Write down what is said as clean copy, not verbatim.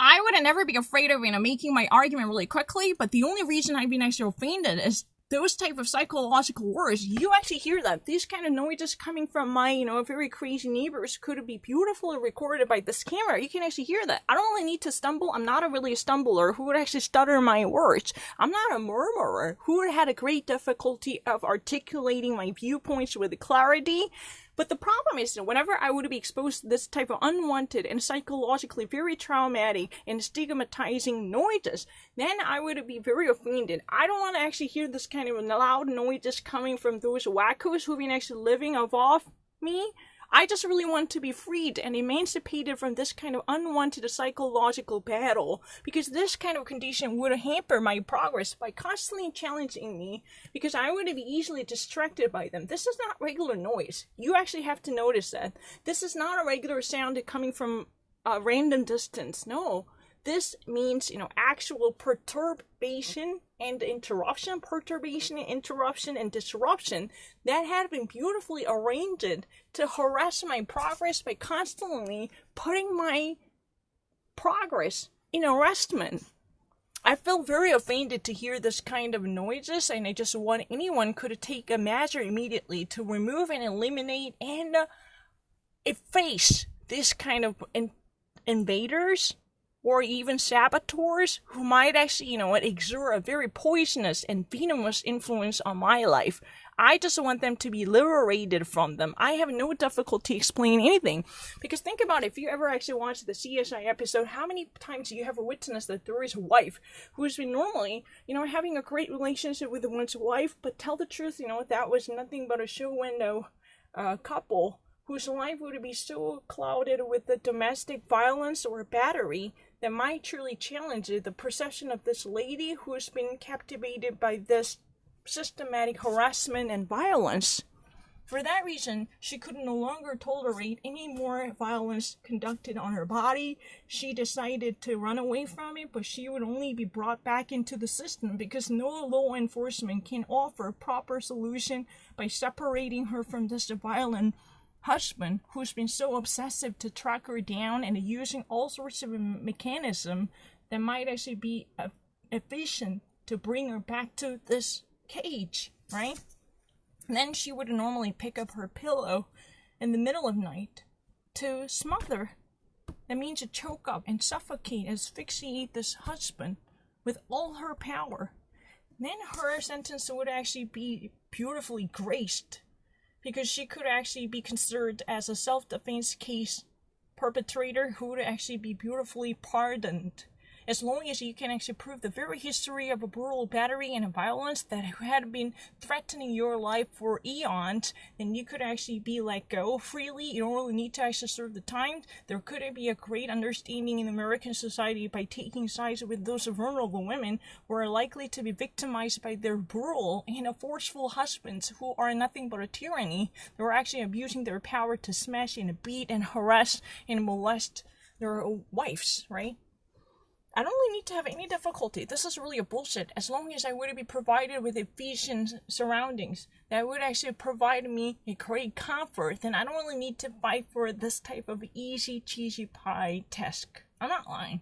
I would never be afraid of, making my argument really quickly, but the only reason I've been actually offended is those type of psychological words. You actually hear that. These kind of noises coming from my, very crazy neighbors could be beautifully recorded by this camera. You can actually hear that. I don't really need to stumble. I'm not really a stumbler who would actually stutter my words. I'm not a murmurer who would have had a great difficulty of articulating my viewpoints with clarity. But the problem is that whenever I would be exposed to this type of unwanted and psychologically very traumatic and stigmatizing noises, then I would be very offended. I don't want to actually hear this kind of loud noises coming from those wackos who've been actually living off me. I just really want to be freed and emancipated from this kind of unwanted psychological battle, because this kind of condition would hamper my progress by constantly challenging me, because I would be easily distracted by them. This is not regular noise. You actually have to notice that. This is not a regular sound coming from a random distance. No. This means, actual perturbation and interruption, and disruption that had been beautifully arranged to harass my progress by constantly putting my progress in arrestment. I feel very offended to hear this kind of noises, and I just want anyone could take a measure immediately to remove and eliminate and efface this kind of invaders or even saboteurs who might actually, exert a very poisonous and venomous influence on my life. I just want them to be liberated from them. I have no difficulty explaining anything. Because think about it, if you ever actually watched the CSI episode, how many times do you have witnessed that there is a wife who has been normally, having a great relationship with one's wife, but tell the truth, that was nothing but a show window couple whose life would be so clouded with the domestic violence or battery that might truly challenge the perception of this lady who has been captivated by this systematic harassment and violence. For that reason, she could no longer tolerate any more violence conducted on her body. She decided to run away from it, but she would only be brought back into the system because no law enforcement can offer proper solution by separating her from this violent husband who's been so obsessive to track her down and using all sorts of mechanism that might actually be efficient to bring her back to this cage, right? And then she would normally pick up her pillow in the middle of night to smother. That means to choke up and suffocate, asphyxiate this husband with all her power. Then her sentence would actually be beautifully graced, because she could actually be considered as a self-defense case perpetrator who would actually be beautifully pardoned. As long as you can actually prove the very history of a brutal battery and a violence that had been threatening your life for eons, then you could actually be let go freely. You don't really need to actually serve the time. There could be a great understanding in American society by taking sides with those vulnerable women who are likely to be victimized by their brutal and forceful husbands who are nothing but a tyranny. They're actually abusing their power to smash and beat and harass and molest their wives, right? I don't really need to have any difficulty. This is really a bullshit. As long as I would be provided with efficient surroundings that would actually provide me a great comfort, then I don't really need to fight for this type of easy cheesy pie task. I'm not lying.